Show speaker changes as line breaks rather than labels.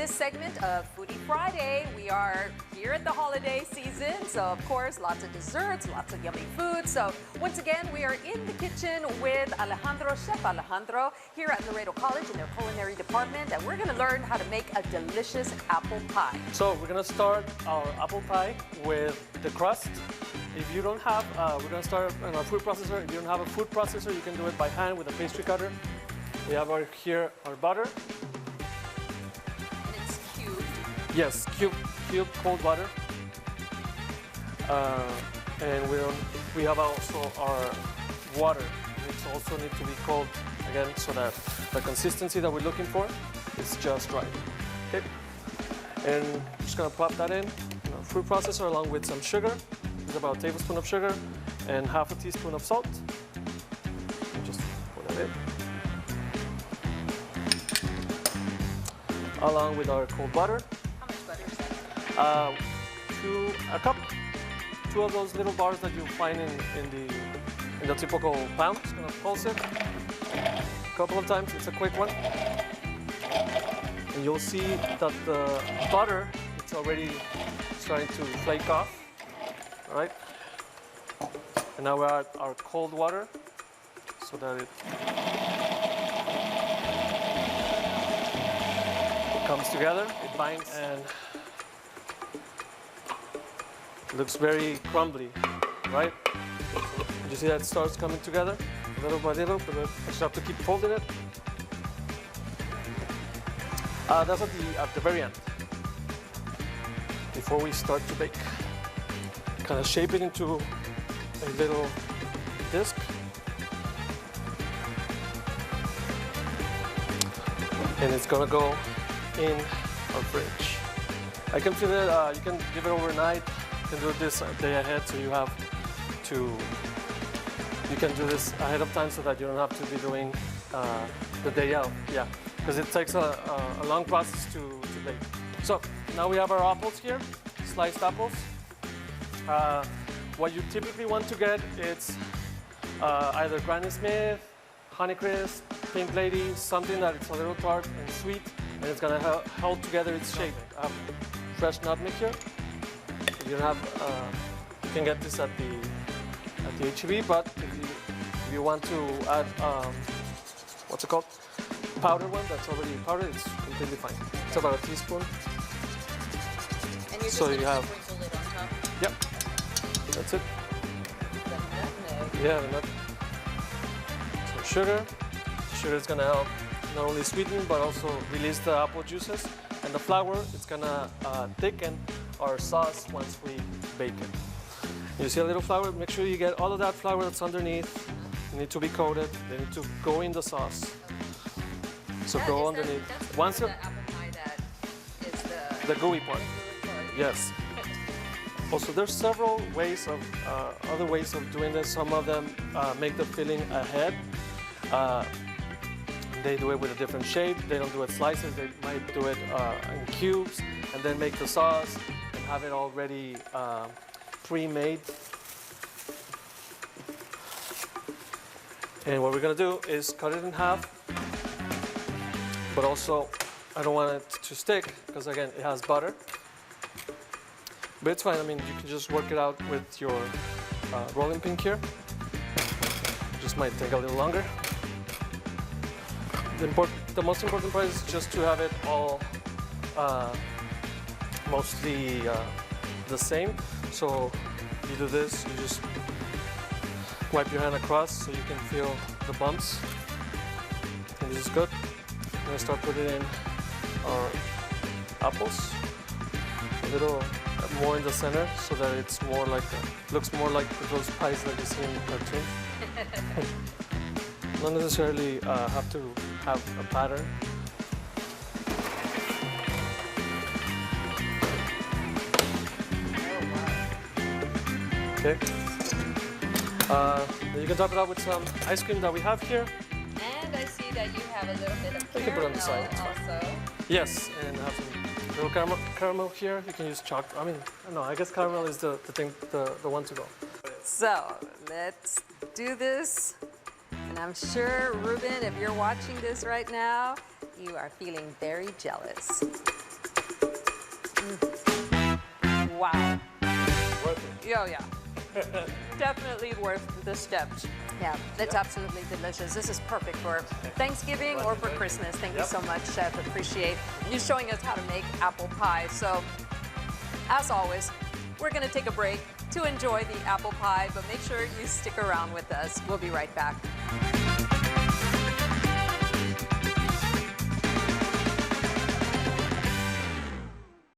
this segment of Foodie Friday. We are here at the holiday season, so of course, lots of desserts, lots of yummy food. So once again, we are in the kitchen with Chef Alejandro, here at Laredo College in their culinary department, and we're gonna learn how to make a delicious apple pie.
So we're gonna start our apple pie with the crust. If you don't have, we're gonna start on our food processor. If you don't have a food processor, you can do it by hand with a pastry cutter. We have here our butter.
And it's cubed.
Yes, cube cold butter. And we have also our water. It also needs to be cold again, so that the consistency that we're looking for is just right. Okay. And I'm just gonna pop that in our food processor along with some sugar. It's about a tablespoon of sugar and half a teaspoon of salt. Just put that in. Along with our cold butter.
How much butter is that?
A cup. 2 of those little bars that you find in the typical pound. Just gonna pulse it a couple of times. It's a quick one. And you'll see that the butter, it's already starting to flake off. All right. And now we're at our cold water so that it comes together, it binds, and it looks very crumbly, right? You see that it starts coming together little by little, but I just have to keep folding it. That's at the very end, before we start to bake. Kind of shape it into a little disc. And it's gonna go in our fridge. I can feel it, you can give it overnight. You can do this a day ahead, so you can do this ahead of time so that you don't have to be doing the day out. Yeah, because it takes a long process to bake. So now we have our apples here, sliced apples. What you typically want to get, it's either Granny Smith, Honeycrisp, Pink Lady, something that it's a little tart and sweet, and it's gonna hold together its shape. Fresh nutmeg here. If you don't have, you can get this at the H-E-B, but if you want to add, what's it called? Powdered one that's already powdered, it's completely fine. It's about a teaspoon.
And you're just
So
gonna
you have,
sprinkle it on top?
Yep. That's it.
The nutmeg.
Yeah, the nut. So sugar. Sugar is gonna help not only sweeten but also release the apple juices. And the flour, it's gonna thicken our sauce once we bake it. You see a little flour? Make sure you get all of that flour that's underneath. They need to be coated. They need to go in the sauce. So
Yeah,
go underneath.
That's the
Once
part of the apple pie that is
the gooey part. Yes. Also, there's several ways of other ways of doing this. Some of them make the filling ahead. They do it with a different shape. They don't do it slices. They might do it in cubes, and then make the sauce and have it already pre-made. And what we're gonna do is cut it in half, but also I don't want it to stick because again it has butter. But it's fine. I mean, you can just work it out with your rolling pin here. Just might take a little longer. The most important part is just to have it all mostly the same. So you do this, you just wipe your hand across so you can feel the bumps. And this is good. I'm gonna start putting in our apples. A little more in the center so that it's more like looks more like those pies that you see in the cartoon. Not necessarily have to have a pattern. Okay. Then you can top it up with some ice cream that we have here.
And I see that you have a little bit of
You can put it on the side.
caramel also.
Yes, and have some little caramel here. You can use chocolate. I mean, no, I guess caramel is the one to go.
So let's do this. And I'm sure, Ruben, if you're watching this right now, you are feeling very jealous. Wow.
Worth it.
Oh, yeah. Definitely worth the steps. Yeah, it's absolutely delicious. This is perfect for Thanksgiving or for Christmas. Thank you so much, Chef. Appreciate you showing us how to make apple pie. So, as always, we're going to take a break to enjoy the apple pie, but make sure you stick around with us. We'll be right back.